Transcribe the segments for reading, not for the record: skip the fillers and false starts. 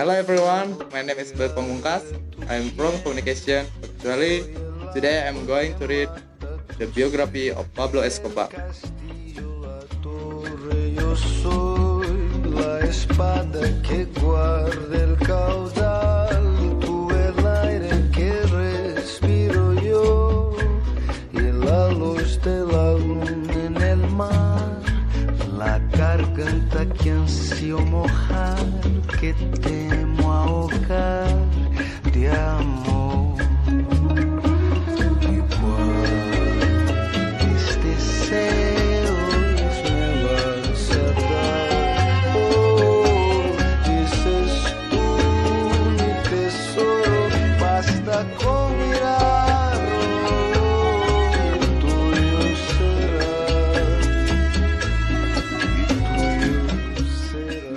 Hello everyone, my name is Bel Pamungkas. I'm from Communication. Actually, today I'm going to read the biography of Pablo Escobar. Yo soy la espada que guarda el caudal, tú el aire que respiro yo y la luz de la luna en el mar, la garganta que ansío mojar, que temo ahogar de amor. Igual este céu con mirarlo, tuyo será, tuyo será.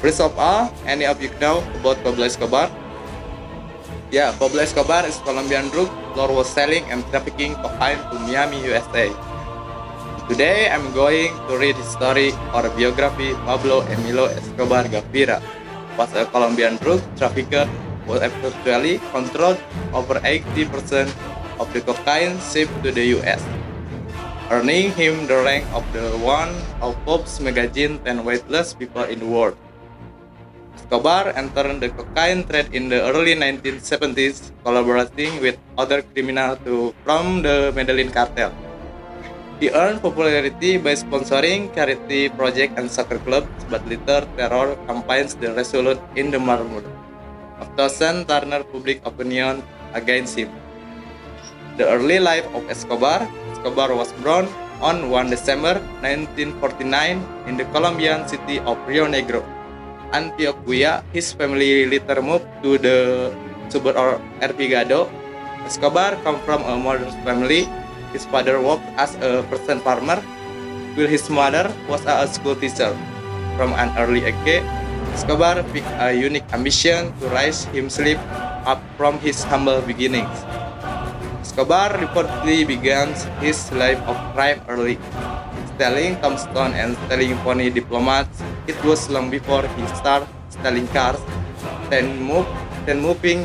First of all, any of you know about Pablo Escobar? Yeah, Pablo Escobar is Colombian drug lord was selling and trafficking cocaine to Miami, USA. Today I'm going to read his story or biography. Pablo Emilio Escobar Gaviria was a Colombian drug trafficker who actually controlled over 80% of the cocaine shipped to the US, earning him the rank of the one of Forbes magazine 10 wealthiest people in the world. Escobar entered the cocaine trade in the early 1970s, collaborating with other criminals from the Medellin cartel. He earned popularity by sponsoring charity projects and soccer clubs, but later terror campaigns the resolute in the murmur of thousands turned public opinion against him. The early life of Escobar. Escobar was born on 1 December 1949 in the Colombian city of Rio Negro, Antioquia. His family later moved to the suburb of Envigado. Escobar come from a modest family. His father worked as a peasant farmer, while his mother was a school teacher. From an early age, Escobar picked a unique ambition to rise himself up from his humble beginnings. Escobar reportedly began his life of crime early, stealing tombstones and stealing phony diplomats. It was long before he started stealing cars, then moving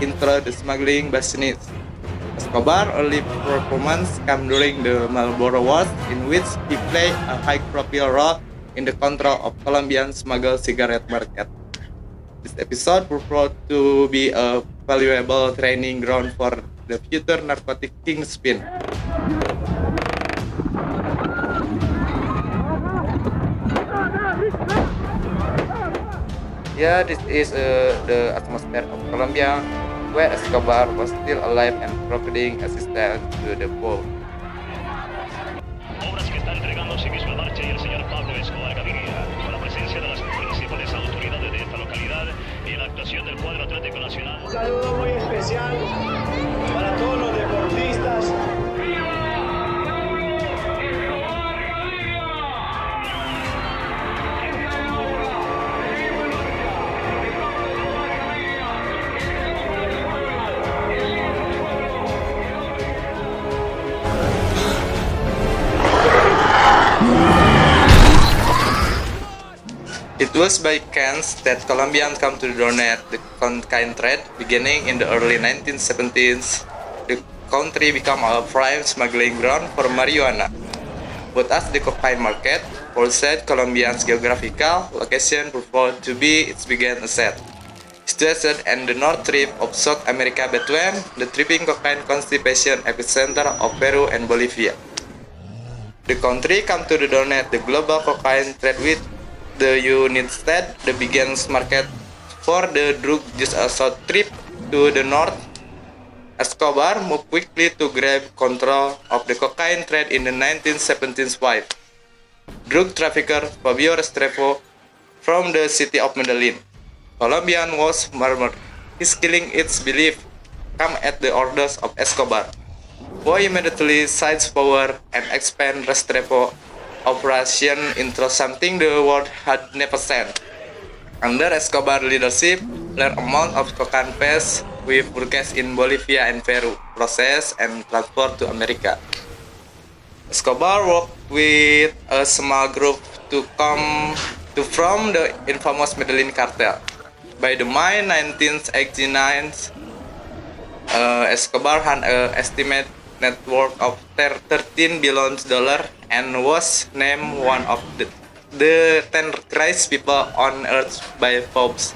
into the smuggling business. Escobar's early performance came during the Marlboro Wars, in which he played a high-profile role in the control of Colombian smuggled cigarette market. This episode proved to be a valuable training ground for the future narcotic kingpin. Yeah, this is the atmosphere of Colombia, where Escobar was still alive and providing assistance to the poor. Obras que está entregando Civismo en Marcha y el señor Pablo Escobar Gaviria, con la presencia de las principales autoridades de esta localidad y la actuación del cuadro Atlético Nacional. Un saludo muy especial para todos los deportistas. It was by chance that Colombians come to dominate the cocaine trade. Beginning in the early 1970s, the country became a prime smuggling ground for marijuana. But as the cocaine market pursued Colombia's geographical location proved to be its biggest asset. Situated in the north tip of South America between the tripping cocaine concentration epicenter of Peru and Bolivia. The country came to dominate the global cocaine trade with the United States, the biggest market for the drug, just a short trip to the north. Escobar moved quickly to grab control of the cocaine trade in the 1975. Drug trafficker Fabio Restrepo from the city of Medellin, Colombia, was murdered. His killing, it's believed, come at the orders of Escobar, who immediately seized power and expanded Restrepo operation into something the world had never seen. Under Escobar leadership, large amount of cocaine paste with purchased in Bolivia and Peru, processed and transported to America. Escobar worked with a small group to come to form the infamous Medellin cartel. By the May 1989, Escobar had an estimated net worth of $13 billion and was named one of the 10 richest people on earth by Forbes.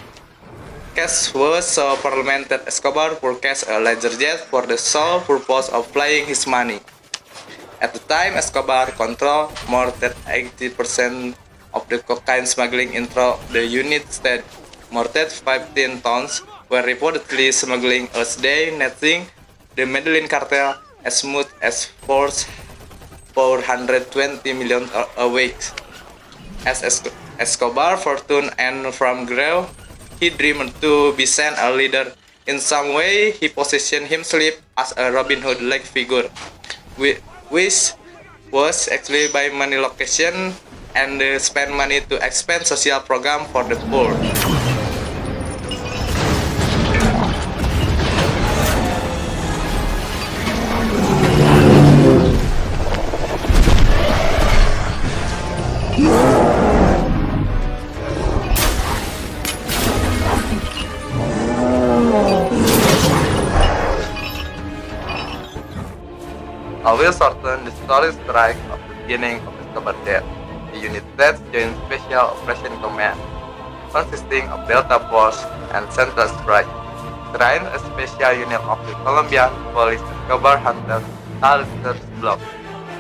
Cash was so prominent that Escobar purchased a leisure jet for the sole purpose of flying his money. At the time, Escobar controlled more than 80% of the cocaine smuggling into the United States. More than 15 tons were reportedly smuggling a day, netting the Medellin cartel as much as $420 million a week. As Escobar fortune and from grew, he dreamed to be sent a leader. In some way, he positioned himself as a Robin Hood-like figure, which was actually by money location and spend money to expand social program for the poor. I will shorten the story strike of the beginning of Escobar's death. The United States Joint Special Operation Command, consisting of Delta Force and Central Strike, trained a special unit of the Colombian police Escobar Hunters Talcers Block.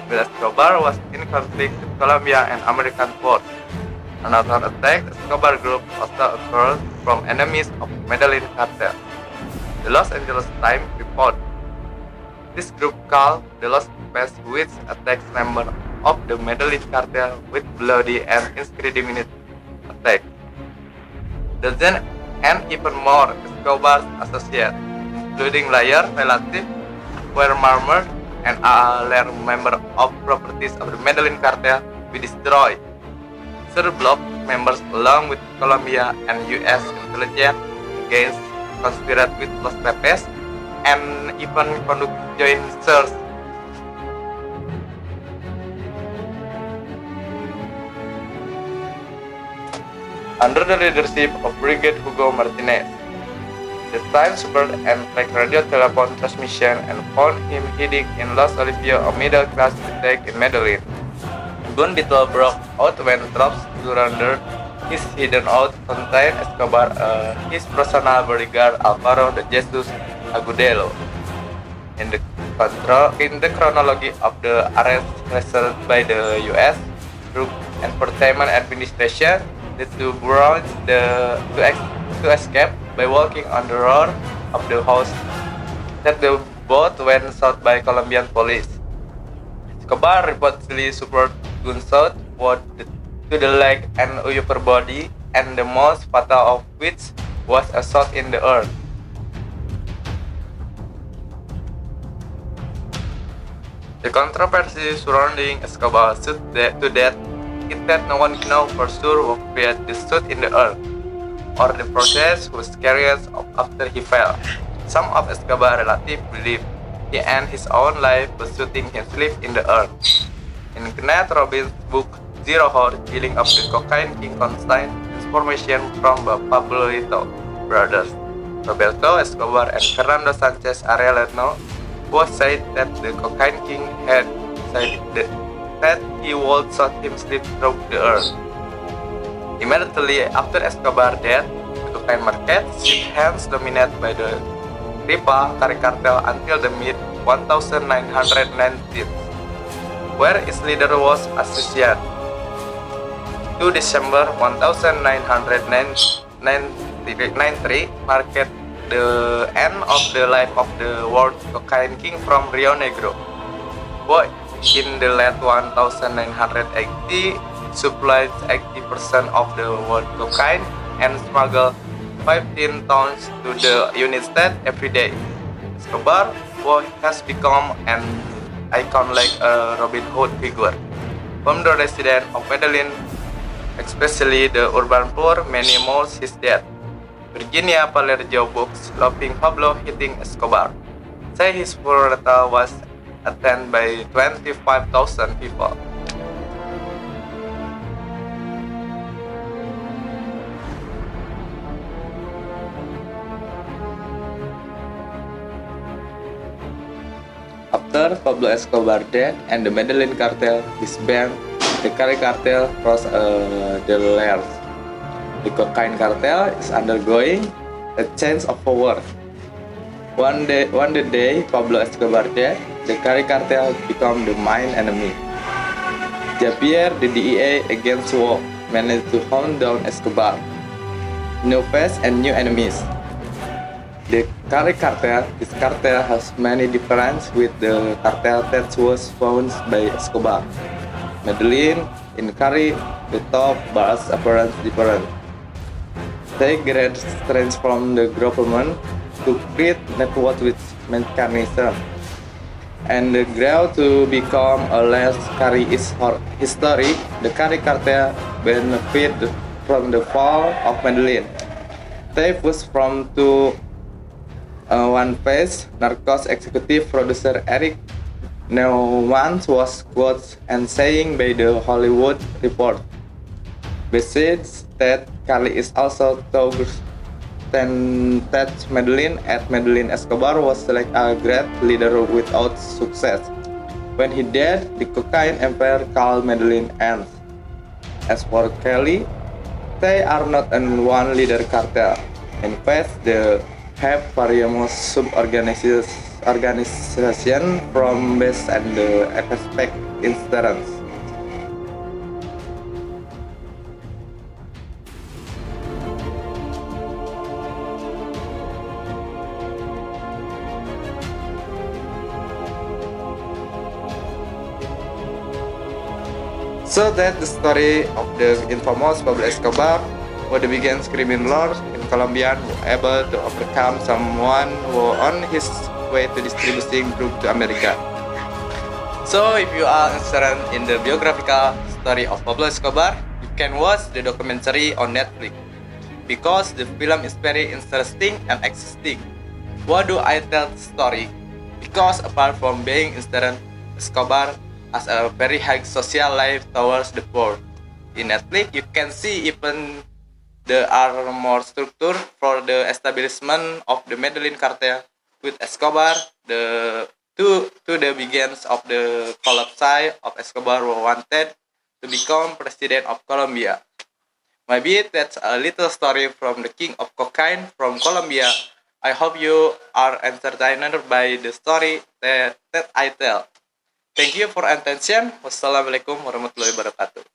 While Escobar was in conflict with Colombia and American force, another attack Escobar group also occurred from enemies of Medellin cartel. The Los Angeles Times report this group called the Los Pes, which attacks members of the Medellin cartel with bloody and indiscriminate attack. Dozen and even more Escobar's associates, including lawyer, relative, were murdered, and other members of properties of the Medellin cartel were destroyed. Third block members, along with Colombia and U.S. intelligence, against conspired with Los Pepes and even conduct joint search. Under the leadership of Brigadier Hugo Martinez, the Times supered and tracked radio telephone transmission and found him hiding in Los Olivos, a middle-class district in Medellin. Gun battle broke out when troops surrendered. His hidden out contained Escobar, his personal bodyguard Alvaro de Jesus Agudelo. In the chronology of the arrest resulted by the U.S. Drug Enforcement Administration, the two brothers to escape by walking on the road of the house that the boat went south by Colombian police. Escobar reportedly suffered gunshot wound to the leg and upper body, and the most fatal of which was a shot in the earth. The controversy surrounding Escobar shot to death is that no one knows for sure who fired the shot in the earth, or the process was carried out after he fell. Some of Escobar's relatives believe he ended his own life by shooting himself in the earth. In Kenneth Robbins' book Zero Hour, Killing of the Cocaine King contains information from the Pablito brothers, Roberto Escobar and Fernando Sanchez Arellano, who said that the Cocaine King had said that he would shot himself through the earth. Immediately after Escobar's death, the cocaine market shifted hands dominated by the Ripa cartel until the mid-1990s, where its leader was associated. To December 1993 marked the end of the life of the world cocaine king from Rio Negro, who in the late 1980 supplied 80% of the world cocaine and smuggled 15 tons to the United States every day. Escobar, who has become an icon like a Robin Hood figure. From the residents of Medellin, especially the urban poor, many mourn his death. Virginia Palerjo books Loving Pablo Hitting Escobar say his funeral was attended by 25,000 people. After Pablo Escobar dead and the Medellin cartel disbanded, the Cali cartel crossed the layers. The cocaine cartel is undergoing a change of power. One day Pablo Escobar dead, the Cali cartel become the main enemy. Javier, the DEA against war, managed to hunt down Escobar. New face and new enemies. The Cali cartel, this cartel has many differences with the cartel that was founded by Escobar. Medellin, in Cali, the top bars appearance different. They get strength from the government to create network with mechanism, and the grow to become a less Cali history. The Cali cartel benefit from the fall of Medellin. They was from to one phase. Narcos executive producer Eric Neumann was quoted and saying by the Hollywood Report. Besides that, Cali is also tougher than that Medellin, at Medellin Escobar was like a great leader without success. When he died, the cocaine empire called Medellin ends. As for Cali, they are not in one leader cartel. In fact, they have various sub-organizations from base and the expect instance. So that the story of the infamous Pablo Escobar, who began criminal lords in Colombia, who able to overcome someone who on his way to distributing drugs to America. So if you are interested in the biographical story of Pablo Escobar, you can watch the documentary on Netflix, because the film is very interesting and existing. Why do I tell the story? Because apart from being interested, Escobar has a very high social life towards the poor. In Netflix, you can see even there are more structure for the establishment of the Medellin cartel with Escobar. The the beginnings of the collapse of Escobar were wanted to become president of Colombia. Maybe that's a little story from the king of cocaine from Colombia. I hope you are entertained by the story that I tell. Thank you for attention. Wassalamualaikum warahmatullahi wabarakatuh.